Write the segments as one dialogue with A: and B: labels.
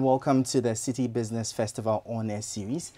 A: welcome to the Citi Business Festival on-air series.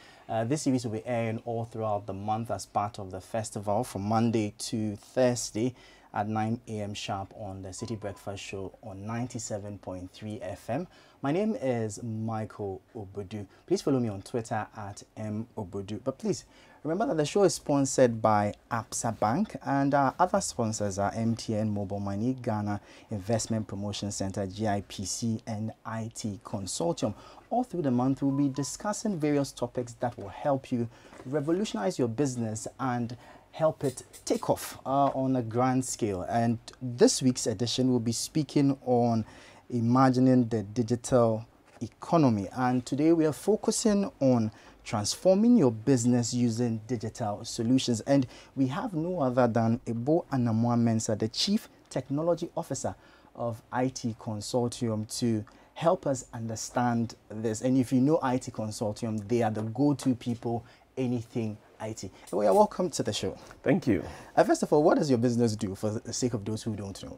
A: This series will be airing all throughout the month as part of the festival from Monday to Thursday at 9 a.m. sharp on the Citi Breakfast Show on 97.3 FM. My name is Michael Obodu. Please follow me on Twitter at mobodu. But please remember that the show is sponsored by Absa Bank, and our other sponsors are MTN Mobile Money, Ghana Investment Promotion Center, GIPC, and IT Consortium. All through the month, we'll be discussing various topics that will help you revolutionize your business and help it take off on a grand scale. And this week's edition will be speaking on imagining the digital economy. And today we are focusing on transforming your business using digital solutions. And we have no other than Ebo Anamwa-Mensah, the Chief Technology Officer of IT Consortium, to help us understand this. And if you know IT Consortium, they are the go-to people, anything IT. Well, you're welcome to the show.
B: Thank you.
A: First of all, what does your business do, for the sake of those who don't know?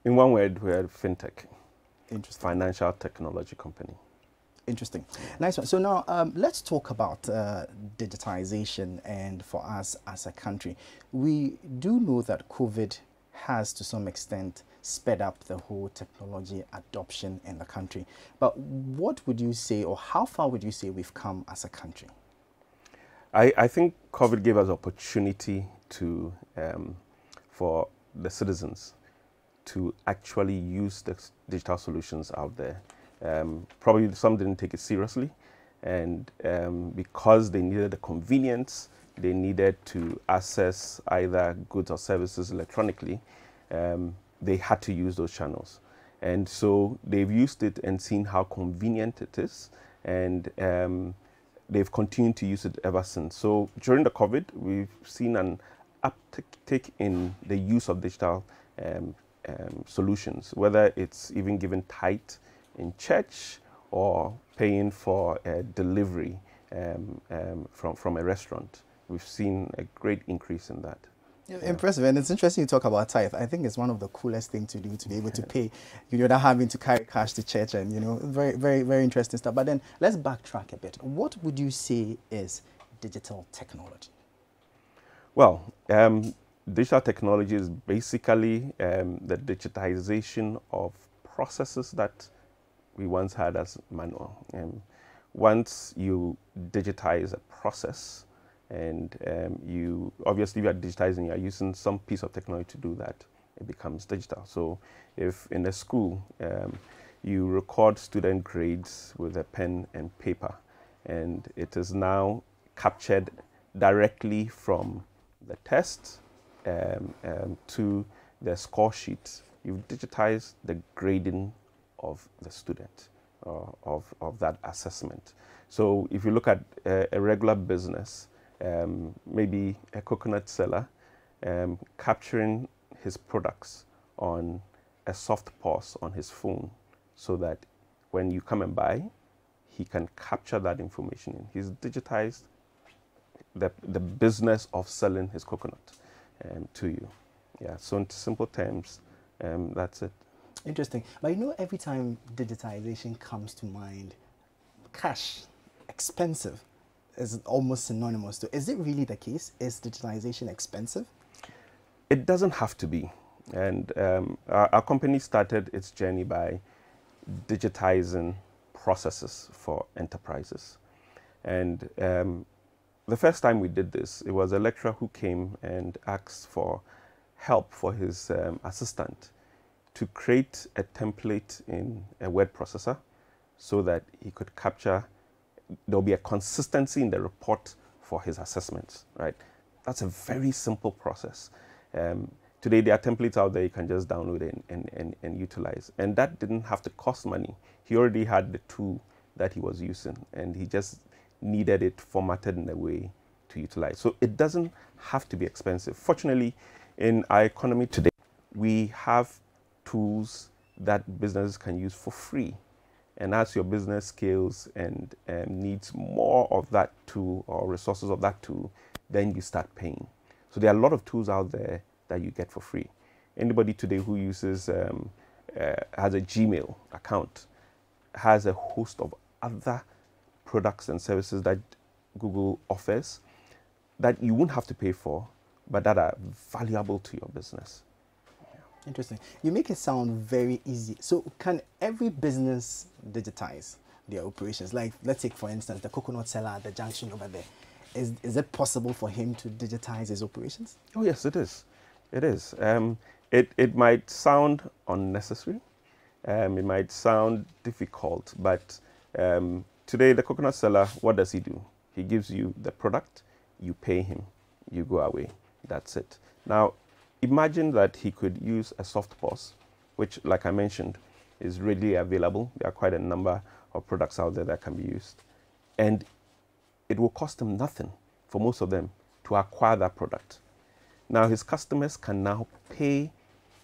B: In one word, we're a fintech.
A: Interesting.
B: Financial technology company.
A: Interesting. Nice one. So now let's talk about digitization. And for us as a country, we do know that COVID has to some extent sped up the whole technology adoption in the country. But what would you say, or how far would you say we've come as a country?
B: I think COVID gave us opportunity to, for the citizens to actually use the digital solutions out there. Probably some didn't take it seriously, and because they needed the convenience, they needed to access either goods or services electronically, they had to use those channels. And so they've used it and seen how convenient it is, and they've continued to use it ever since. So during the COVID, we've seen an uptick in the use of digital solutions, whether it's even given tithe in church or paying for a delivery from a restaurant. We've seen a great increase in that.
A: Yeah. Impressive, and it's interesting you talk about tithe. I think it's one of the coolest things to do, to be able to pay, without having to carry cash to church, and very, very, very interesting stuff. But then let's backtrack a bit. What would you say is digital technology?
B: Well, digital technology is basically the digitization of processes that we once had as manual. Once you digitize a process, and you obviously, you are digitizing, you are using some piece of technology to do that, it becomes digital. So if in a school you record student grades with a pen and paper, and it is now captured directly from the test to the score sheet, you've digitized the grading of the student, of that assessment. So if you look at a regular business, maybe a coconut seller, capturing his products on a soft pause on his phone, so that when you come and buy, he can capture that information in. He's digitized the business of selling his coconut to you. Yeah, so in simple terms, that's it.
A: Interesting. But every time digitization comes to mind, cash, expensive, is almost synonymous to. Is it really the case? Is digitalization expensive?
B: It doesn't have to be. And our company started its journey by digitizing processes for enterprises. And the first time we did this, it was a lecturer who came and asked for help for his assistant to create a template in a word processor so that he could capture. There'll be a consistency in the report for his assessments, right? That's a very simple process. Today, there are templates out there you can just download and utilize. And that didn't have to cost money. He already had the tool that he was using, and he just needed it formatted in a way to utilize. So it doesn't have to be expensive. Fortunately, in our economy today, we have tools that businesses can use for free. And as your business scales and needs more of that tool or resources of that tool, then you start paying. So there are a lot of tools out there that you get for free. Anybody today who uses has a Gmail account has a host of other products and services that Google offers that you won't have to pay for, but that are valuable to your business.
A: Interesting. You make it sound very easy. So can every business digitize their operations? Like, let's take, for instance, the coconut seller at the junction over there. Is it possible for him to digitize his operations?
B: Oh, yes, it is. It is. It might sound unnecessary. It might sound difficult, but today the coconut seller, what does he do? He gives you the product, you pay him, you go away. That's it. Now, imagine that he could use a soft POS, which, like I mentioned, is readily available. There are quite a number of products out there that can be used. And it will cost him nothing for most of them to acquire that product. Now, his customers can now pay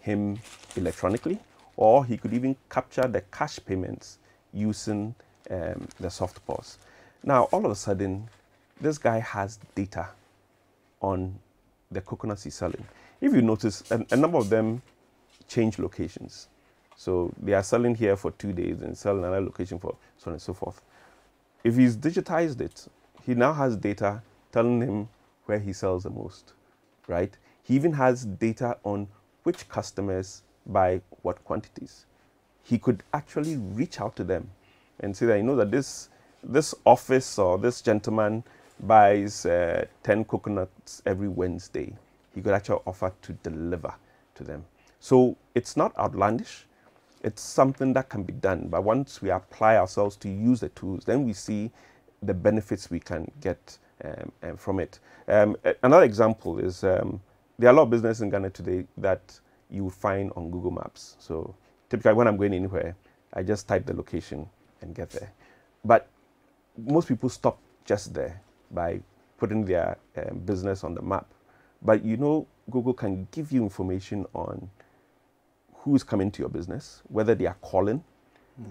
B: him electronically, or he could even capture the cash payments using the soft POS. Now, all of a sudden, this guy has data on the coconuts he's selling. If you notice, a number of them change locations. So they are selling here for 2 days and sell another location for so on and so forth. If he's digitized it, he now has data telling him where he sells the most, right? He even has data on which customers buy what quantities. He could actually reach out to them and say that, you know, that this office or this gentleman buys 10 coconuts every Wednesday. He could actually offer to deliver to them. So it's not outlandish. It's something that can be done. But once we apply ourselves to use the tools, then we see the benefits we can get from it. Another example is there are a lot of businesses in Ghana today that you will find on Google Maps. So typically when I'm going anywhere, I just type the location and get there. But most people stop just there by putting their business on the map. But you know, Google can give you information on who's coming to your business, whether they are calling,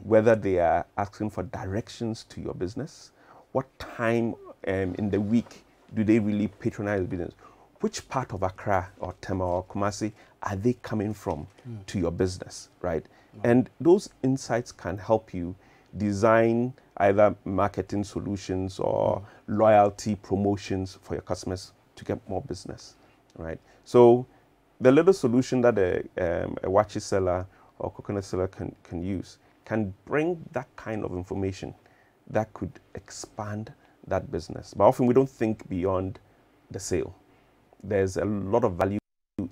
B: whether they are asking for directions to your business, what time in the week do they really patronize the business, which part of Accra or Tema or Kumasi are they coming from to your business, right? And those insights can help you design either marketing solutions or loyalty promotions for your customers to get more business, right? So the little solution that a wachi seller or coconut seller can use can bring that kind of information that could expand that business. But often we don't think beyond the sale. There's a lot of value in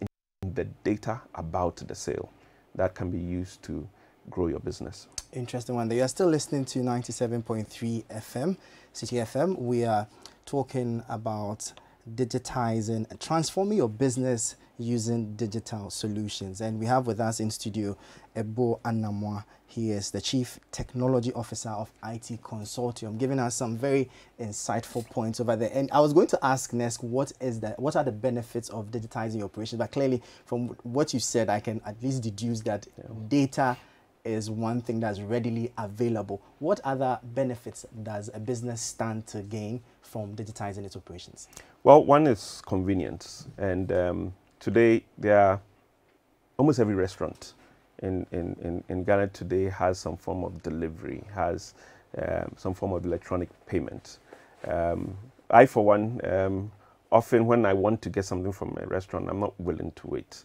B: the data about the sale that can be used to grow your business.
A: Interesting one. You are still listening to 97.3 FM, Citi FM. We are talking about digitizing and transforming your business using digital solutions. And we have with us in studio Ebo Anamwa. He is the Chief Technology Officer of IT Consortium, giving us some very insightful points over there. And I was going to ask next, what are the benefits of digitizing your operations? But clearly, from what you said, I can at least deduce that data is one thing that's readily available. What other benefits does a business stand to gain from digitizing its operations?
B: Well, one is convenience. And today, there are almost every restaurant in Ghana today has some form of delivery, has some form of electronic payment. I, for one, often when I want to get something from a restaurant, I'm not willing to wait.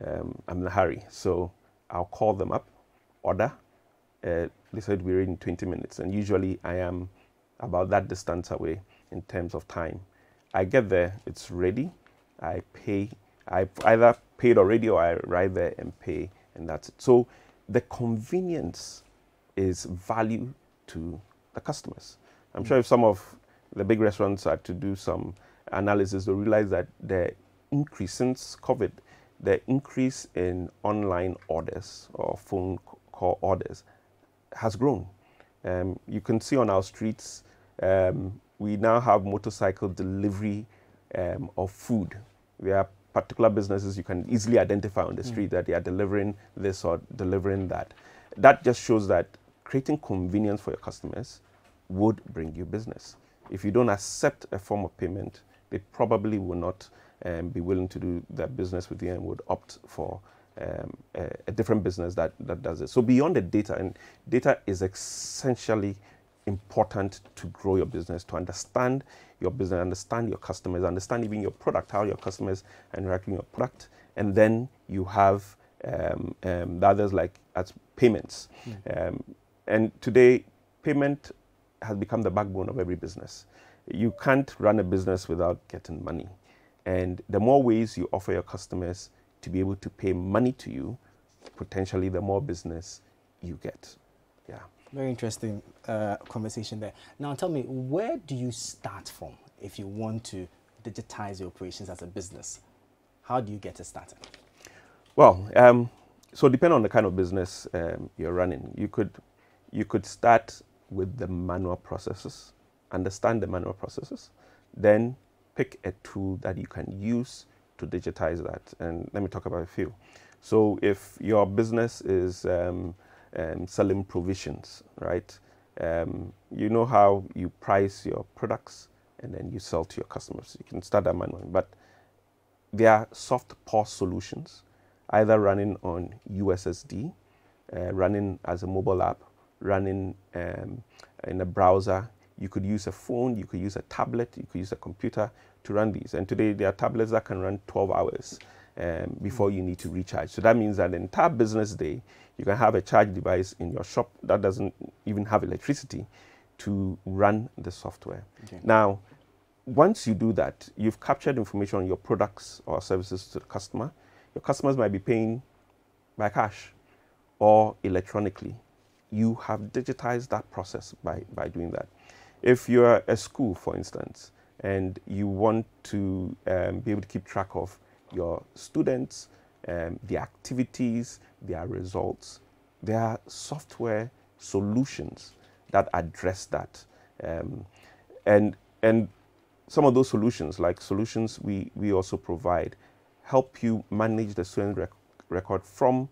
B: I'm in a hurry. So I'll call them up, order. They said we're in 20 minutes. And usually I am about that distance away in terms of time. I get there, it's ready. I pay. I either paid already or I arrive there and pay, and that's it. So the convenience is value to the customers. I'm sure if some of the big restaurants are to do some analysis, they'll realize that the increase since COVID, the increase in online orders or phone call orders has grown. You can see on our streets, we now have motorcycle delivery of food. There are particular businesses you can easily identify on the street that they are delivering this or delivering that. That just shows that creating convenience for your customers would bring you business. If you don't accept a form of payment, they probably will not be willing to do their business with you and would opt for a different business that does it. So beyond the data, and data is essentially important to grow your business, to understand your business, understand your customers, understand even your product, how your customers are interacting with your product. And then you have the others like as payments. And today, payment has become the backbone of every business. You can't run a business without getting money. And the more ways you offer your customers to be able to pay money to you, potentially the more business you get. Yeah.
A: Very interesting conversation there. Now tell me, where do you start from if you want to digitize your operations as a business? How do you get it started?
B: Well, so depending on the kind of business you're running, you could start with the manual processes, understand the manual processes, then pick a tool that you can use to digitize that. And let me talk about a few. So if your business is selling provisions, right? You know how you price your products and then you sell to your customers. You can start that manually, but there are soft POS solutions, either running on USSD, running as a mobile app, running in a browser. You could use a phone, you could use a tablet, you could use a computer to run these. And today there are tablets that can run 12 hours before you need to recharge. So that means that the entire business day, you can have a charge device in your shop that doesn't even have electricity to run the software. Okay. Now, once you do that, you've captured information on your products or services to the customer. Your customers might be paying by cash or electronically. You have digitized that process by doing that. If you're a school, for instance, and you want to be able to keep track of your students, their activities, their results, there are software solutions that address that. And some of those solutions, like solutions we also provide, help you manage the student record from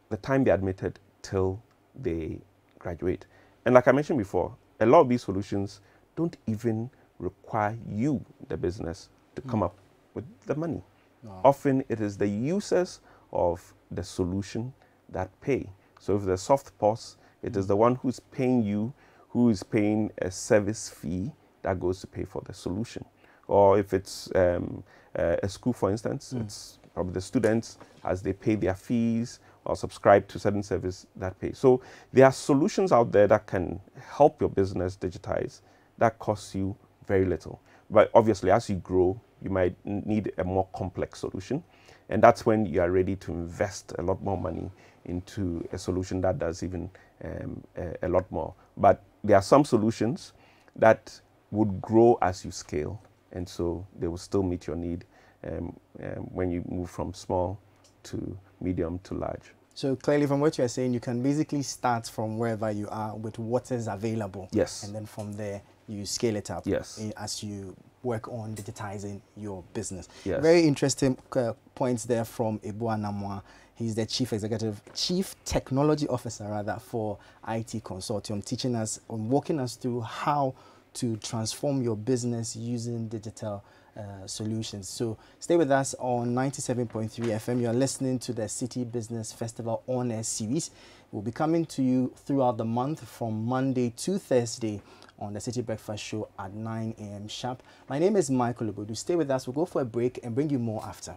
B: the time they're admitted till they graduate. And like I mentioned before, a lot of these solutions don't even require you, the business, to come up with the money. Wow. Often it is the users of the solution that pay. So if there's soft POS, it is the one who's paying you, who is paying a service fee that goes to pay for the solution. Or if it's a school, for instance, it's probably the students as they pay their fees or subscribe to certain service that pay. So there are solutions out there that can help your business digitize that costs you very little. But obviously, as you grow, you might need a more complex solution. And that's when you are ready to invest a lot more money into a solution that does even a lot more. But there are some solutions that would grow as you scale. And so they will still meet your need when you move from small to medium to large.
A: So clearly from what you're saying, you can basically start from wherever you are with what is available.
B: Yes.
A: And then from there, you scale it up.
B: Yes.
A: As you work on digitizing your business.
B: Yes.
A: Very interesting points there from Ebua Namwa. He's the Chief Technology Officer rather for IT Consortium, teaching us, walking us through how to transform your business using digital solutions. So stay with us on 97.3 FM. You're listening to the Citi Business Festival On Air series. We'll be coming to you throughout the month from Monday to Thursday on the Citi Breakfast Show at 9 a.m. sharp. My name is Michael Obodu. Stay with us. We'll go for a break and bring you more after.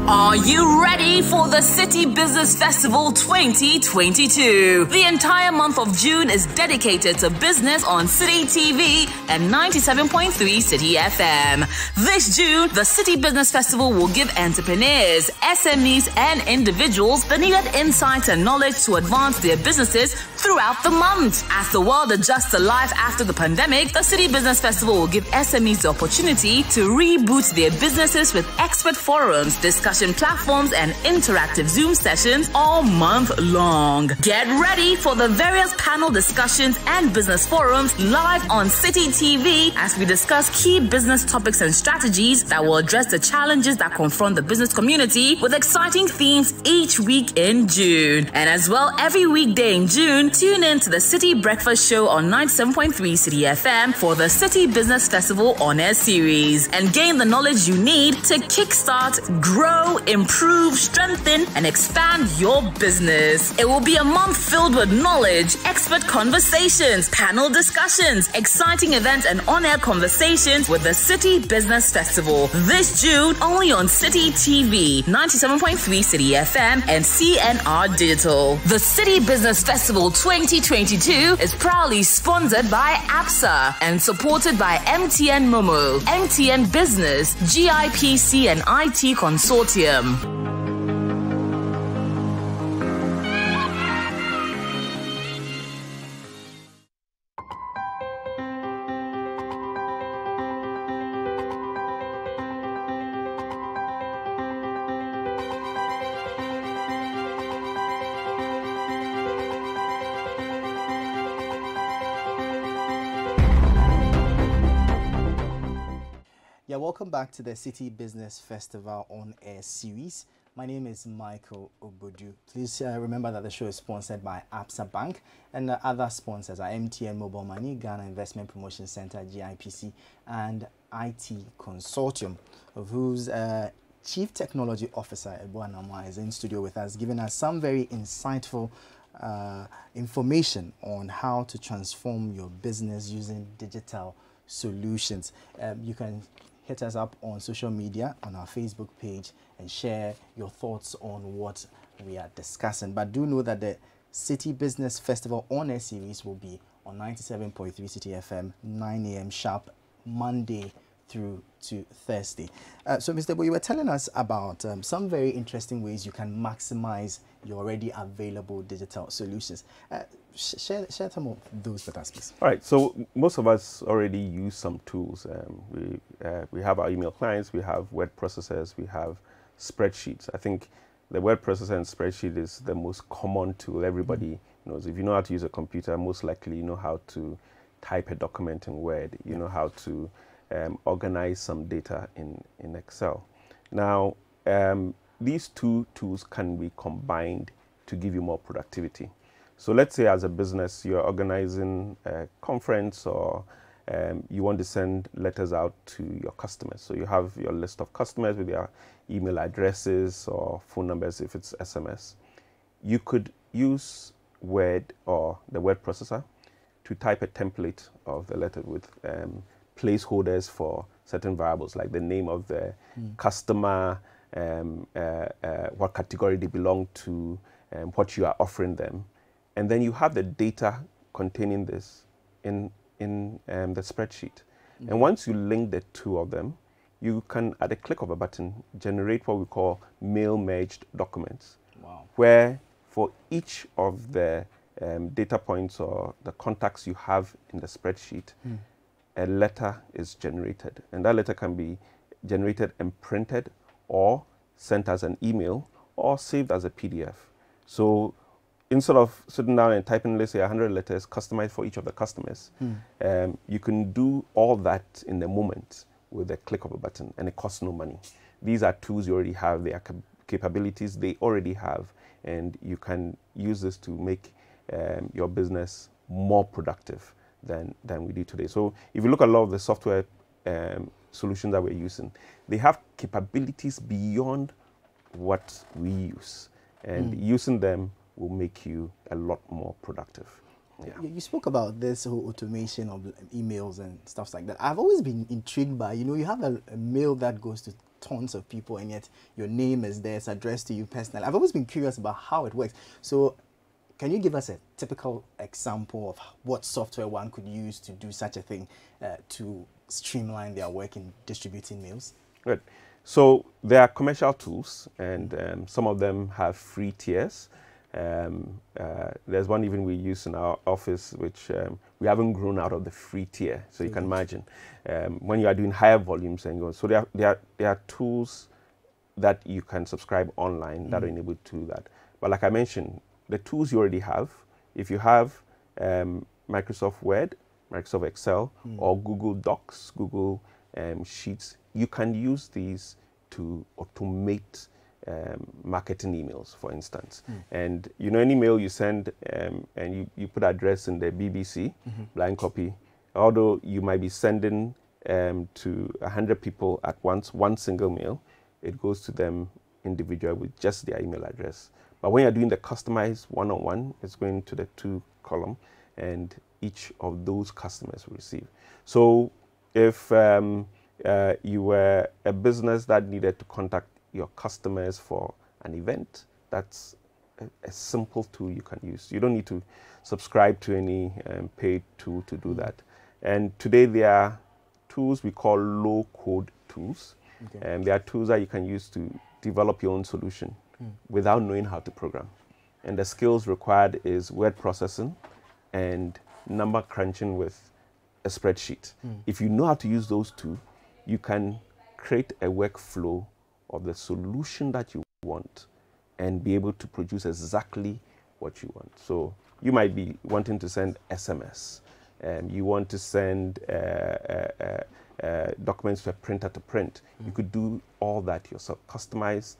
C: Are you ready for the Citi Business Festival 2022? The entire month of June is dedicated to business on Citi TV and 97.3 Citi FM. This June, the Citi Business Festival will give entrepreneurs, SMEs, and individuals the needed insights and knowledge to advance their businesses throughout the month. As the world adjusts to life after the pandemic, the Citi Business Festival will give SMEs the opportunity to reboot their businesses with expert forums, discussion platforms, and interactive Zoom sessions all month long. Get ready for the various panel discussions and business forums live on Citi TV as we discuss key business topics and strategies that will address the challenges that confront the business community with exciting themes each week in June. And as well, every weekday in June, tune in to the Citi Breakfast Show on 97.3 Citi FM for the Citi Business Festival on-air series and gain the knowledge you need to kickstart, grow, improve, strengthen, and expand your business. It will be a month filled with knowledge, expert conversations, panel discussions, exciting events, and on-air conversations with the Citi Business Festival. This June, only on Citi TV, 97.3 Citi FM, and CNR Digital. The Citi Business Festival 2022 is proudly sponsored by APSA and supported by MTN Momo, MTN Business, GIPC, and IT Consortium.
A: Yeah, welcome back to the Citi Business Festival on-air series. My name is Michael Obodu. Please remember that the show is sponsored by APSA Bank, and other sponsors are MTN Mobile Money, Ghana Investment Promotion Center, GIPC, and IT Consortium, of whose Chief Technology Officer, Ebuanama, is in studio with us, giving us some very insightful information on how to transform your business using digital solutions. You can hit us up on social media, on our Facebook page, and share your thoughts on what we are discussing. But do know that the Citi Business Festival on-air series will be on 97.3 Citi FM, 9 a.m. sharp, Monday through to Thursday. So, Mr. Bo, you were telling us about some very interesting ways you can maximize your already available digital solutions. Share some of those with us, please.
B: All right, so most of us already use some tools. We have our email clients, we have word processors, we have spreadsheets. I think the word processor and spreadsheet is the most common tool. Everybody knows. If you know how to use a computer, most likely you know how to type a document in Word. You know how to organize some data in Excel. Now, these two tools can be combined to give you more productivity. So let's say as a business, you're organizing a conference or you want to send letters out to your customers. So you have your list of customers with their email addresses or phone numbers if it's SMS. You could use Word or the word processor to type a template of the letter with placeholders for certain variables like the name of the customer, what category they belong to, what you are offering them. And then you have the data containing this in the spreadsheet. And once you link the two of them, you can, at a click of a button, generate what we call mail-merged documents.
A: Wow.
B: Where for each of the data points or the contacts you have in the spreadsheet, a letter is generated. And that letter can be generated and printed or sent as an email or saved as a PDF. So instead of sitting down and typing, let's say, 100 letters customized for each of the customers, you can do all that in a moment with a click of a button, and it costs no money. These are tools you already have. They are capabilities they already have, and you can use this to make your business more productive than we do today. So if you look at a lot of the software solutions that we're using, they have capabilities beyond what we use, and using them will make you a lot more productive. Yeah.
A: You spoke about this whole automation of emails and stuff like that. I've always been intrigued by, you have a mail that goes to tons of people, and yet your name is there, it's addressed to you personally. I've always been curious about how it works. So can you give us a typical example of what software one could use to do such a thing to streamline their work in distributing mails?
B: Good. So there are commercial tools, and some of them have free tiers. There's one even we use in our office, which we haven't grown out of the free tier. So you can imagine when you are doing higher volumes and go. So there are tools that you can subscribe online that enable to do that. But like I mentioned, the tools you already have, if you have Microsoft Word, Microsoft Excel, or Google Docs, Google Sheets, you can use these to automate marketing emails, for instance. And you know, any mail you send and you put address in the BBC, blind copy, although you might be sending to 100 people at once, one single mail, it goes to them individually with just their email address. But when you're doing the customized one-on-one, it's going to the 2 column, and each of those customers will receive. So if you were a business that needed to contact your customers for an event, that's a simple tool you can use. You don't need to subscribe to any paid tool to do that. And today there are tools we call low-code tools. And there are tools that you can use to develop your own solution without knowing how to program. And the skills required is word processing and number crunching with a spreadsheet. If you know how to use those two, you can create a workflow of the solution that you want and be able to produce exactly what you want. So you might be wanting to send SMS. You want to send documents to a printer to print. You could do all that yourself. Customize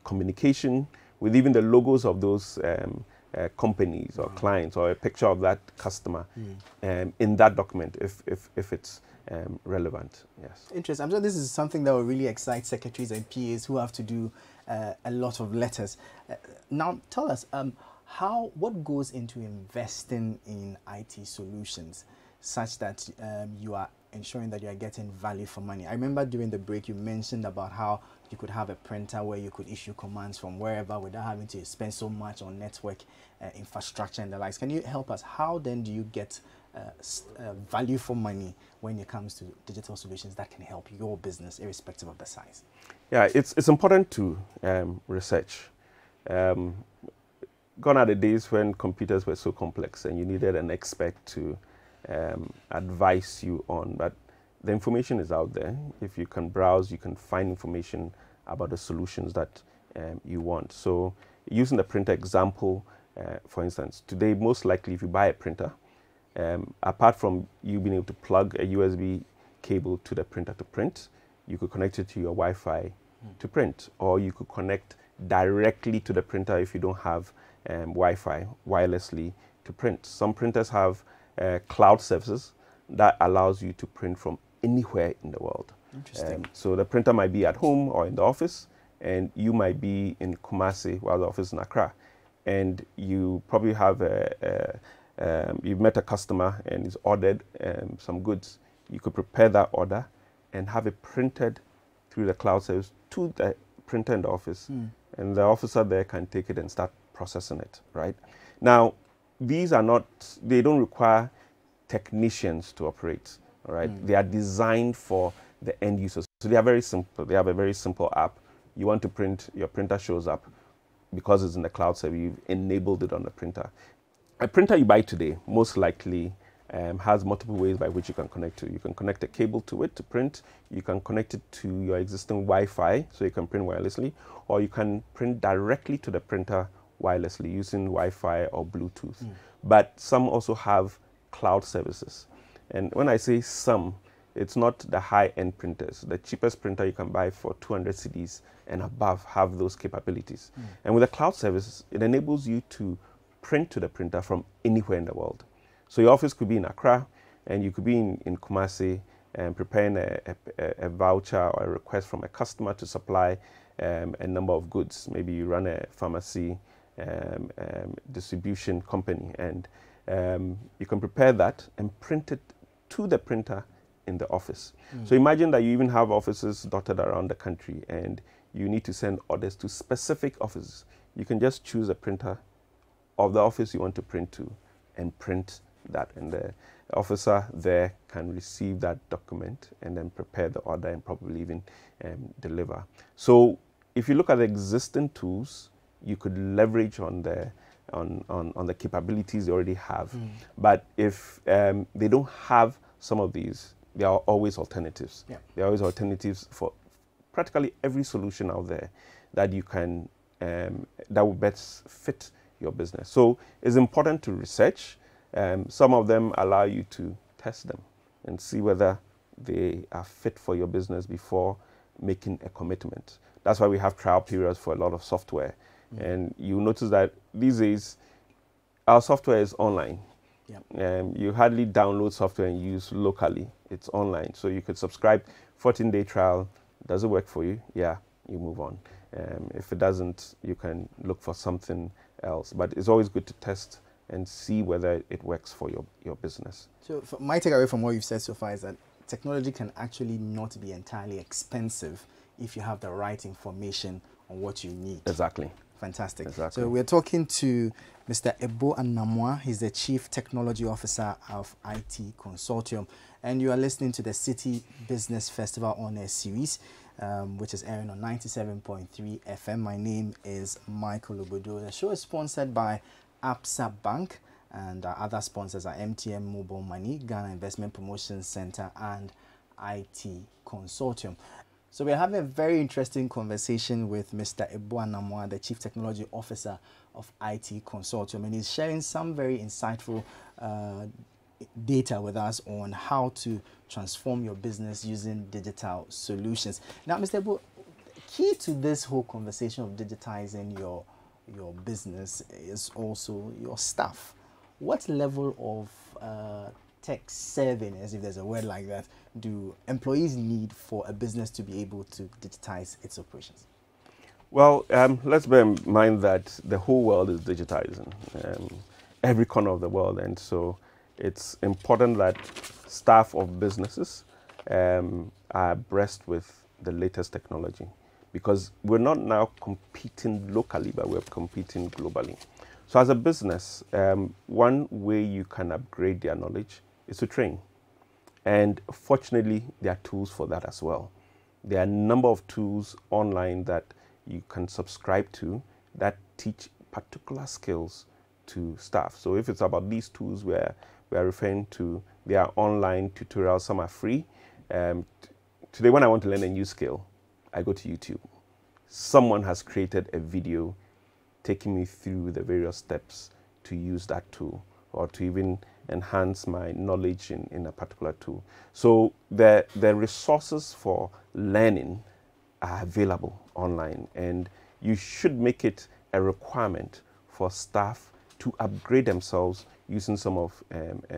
B: communication with even the logos of those companies or clients, or a picture of that customer in that document if it's relevant. Yes.
A: Interesting. I'm sure this is something that will really excite secretaries and PAs who have to do a lot of letters. Now, tell us, what goes into investing in IT solutions such that you are ensuring that you are getting value for money? I remember during the break you mentioned about how you could have a printer where you could issue commands from wherever without having to spend so much on network infrastructure and the likes. Can you help us? How then do you get value for money when it comes to digital solutions that can help your business irrespective of the size?
B: Yeah, it's important to research. Gone are the days when computers were so complex and you needed an expert to advise you on, but the information is out there. If you can browse, you can find information about the solutions that you want. So using the printer example, for instance, today most likely if you buy a printer, apart from you being able to plug a USB cable to the printer to print, you could connect it to your Wi-Fi to print, or you could connect directly to the printer if you don't have Wi-Fi wirelessly to print. Some printers have cloud services that allows you to print from anywhere in the world.
A: Interesting.
B: So the printer might be at home or in the office, and you might be in Kumasi while the office is in Accra, and you probably have you've met a customer and he's ordered some goods. You could prepare that order and have it printed through the cloud service to the printer in the office, and the officer there can take it and start processing it, right? Now, these are not, they don't require technicians to operate, all right? They are designed for the end users. So they are very simple. They have a very simple app. You want to print, your printer shows up because it's in the cloud service, you've enabled it on the printer. A printer you buy today most likely has multiple ways by which you can connect to. You can connect a cable to it to print. You can connect it to your existing Wi-Fi so you can print wirelessly, or you can print directly to the printer wirelessly using Wi-Fi or Bluetooth. But some also have cloud services. And when I say some, it's not the high-end printers. The cheapest printer you can buy for 200 cedis and above have those capabilities. And with the cloud services, it enables you to print to the printer from anywhere in the world. So your office could be in Accra, and you could be in Kumasi and preparing a voucher or a request from a customer to supply a number of goods. Maybe you run a pharmacy distribution company, and you can prepare that and print it to the printer in the office. So imagine that you even have offices dotted around the country and you need to send orders to specific offices. You can just choose a printer of the office you want to print to and print that, and the officer there can receive that document and then prepare the order and probably even deliver. So if you look at the existing tools, you could leverage on the capabilities they already have. But if they don't have some of these, there are always alternatives.
A: Yeah.
B: There are always alternatives for practically every solution out there that you can, that will best fit your business. So it's important to research. Some of them allow you to test them and see whether they are fit for your business before making a commitment. That's why we have trial periods for a lot of software. And you notice that these days, our software is online. You hardly download software and use locally. It's online. So you could subscribe, 14-day trial. Does it work for you? Yeah, you move on. If it doesn't, you can look for something else. But it's always good to test and see whether it works for your business.
A: So my takeaway from what you've said so far is that technology can actually not be entirely expensive if you have the right information on what you need.
B: Exactly.
A: Fantastic.
B: Exactly.
A: So we're talking to Mr. Ebo Anamwa. He's the Chief Technology Officer of IT Consortium. And you are listening to the Citi Business Festival on Air series, which is airing on 97.3 FM. My name is Michael Obodo. The show is sponsored by Absa Bank, and our other sponsors are MTN Mobile Money, Ghana Investment Promotion Center, and IT Consortium. So we're having a very interesting conversation with Mr. Ebo Anamwa, the Chief Technology Officer of IT Consortium, and he's sharing some very insightful data with us on how to transform your business using digital solutions. Now, Mr. Ebo, key to this whole conversation of digitizing your business is also your staff. What level of tech savviness, if there's a word like that, do employees need for a business to be able to digitize its operations?
B: Well, let's bear in mind that the whole world is digitizing, every corner of the world. And so it's important that staff of businesses are abreast with the latest technology, because we're not now competing locally, but we're competing globally. So as a business, one way you can upgrade their knowledge is to train. And fortunately, there are tools for that as well. There are a number of tools online that you can subscribe to that teach particular skills to staff. So if it's about these tools we are referring to, they are online tutorials, some are free. Today, when I want to learn a new skill, I go to YouTube. Someone has created a video taking me through the various steps to use that tool, or to even enhance my knowledge in a particular tool. So the resources for learning are available online, and you should make it a requirement for staff to upgrade themselves using some of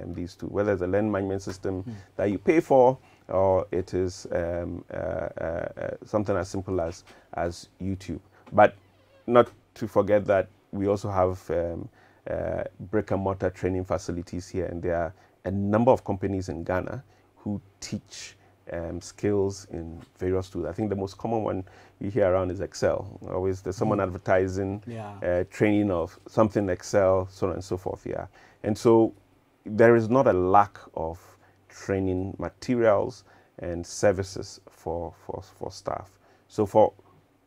B: these tools, whether it's a learning management system that you pay for, or it is something as simple as YouTube. But not to forget that we also have brick and mortar training facilities here, and there are a number of companies in Ghana who teach skills in various tools. I think the most common one you hear around is Excel. Always there's someone advertising training of something Excel, so on and so forth. Yeah, and so there is not a lack of training materials and services for staff. So for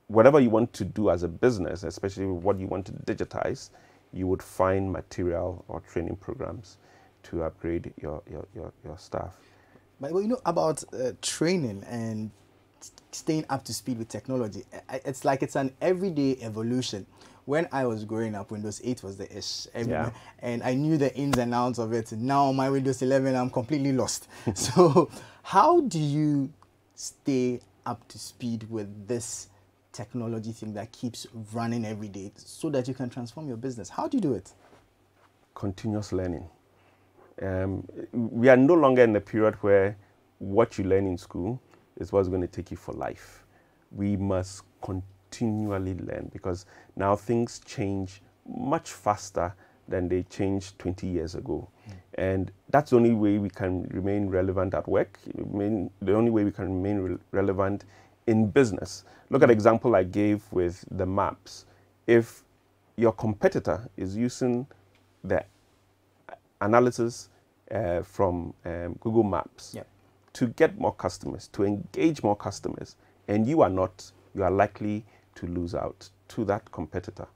B: whatever you want to do as a business, especially what you want to digitize, you would find material or training programs to upgrade your staff.
A: But you know about training and staying up to speed with technology, it's like it's an everyday evolution. When I was growing up, Windows 8 was the ish, and I knew the ins and outs of it. Now my Windows 11, I'm completely lost. So how do you stay up to speed with this technology thing that keeps running every day so that you can transform your business? How do you do it?
B: Continuous learning. We are no longer in the period where what you learn in school is what's going to take you for life. We must continually learn, because now things change much faster than they changed 20 years ago. And that's the only way we can remain relevant at work, the only way we can remain relevant in business. Look at the example I gave with the maps. If your competitor is using the analysis from Google Maps to get more customers, to engage more customers, and you are not, you are likely to lose out to that competitor.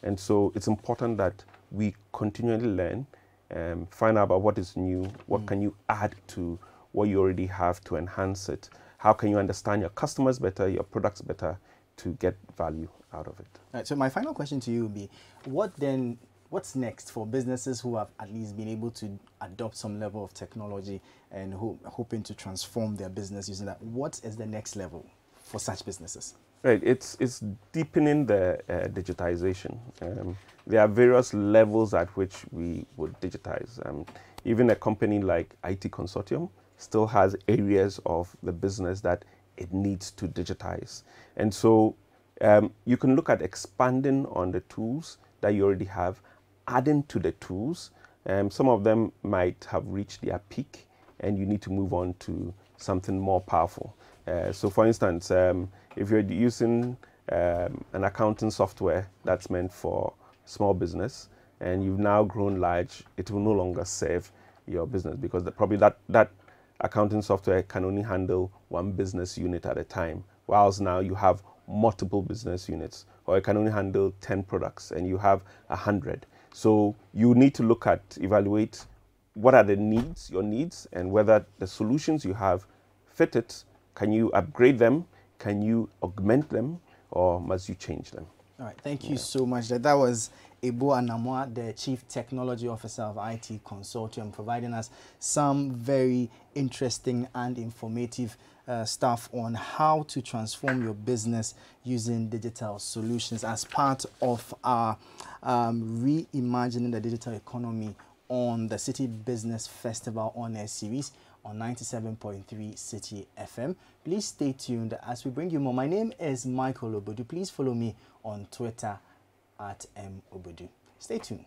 B: And so it's important that we continually learn, find out about what is new, what can you add to what you already have to enhance it, how can you understand your customers better, your products better, to get value out of it.
A: All right, so my final question to you would be, what's next for businesses who have at least been able to adopt some level of technology and hoping to transform their business using that? What is the next level for such businesses?
B: Right, it's deepening the digitization. There are various levels at which we would digitize. Even a company like IT Consortium still has areas of the business that it needs to digitize. And so you can look at expanding on the tools that you already have, adding to the tools. Some of them might have reached their peak and you need to move on to something more powerful. So for instance, if you're using an accounting software that's meant for small business and you've now grown large, it will no longer serve your business because probably that accounting software can only handle one business unit at a time, whilst now you have multiple business units, or it can only handle 10 products and you have 100. So you need to look at, evaluate what are the needs, your needs, and whether the solutions you have fit it. Can you upgrade them? Can you augment them? Or must you change them?
A: All right, thank you so much. That was Ebo Anamwa, the Chief Technology Officer of IT Consortium, providing us some very interesting and informative stuff on how to transform your business using digital solutions as part of our reimagining the digital economy on the Citi Business Festival on air series on 97.3 Citi FM. Please stay tuned as we bring you more. My name is Michael Obodu. Please follow me on Twitter at @mobodu. Stay tuned.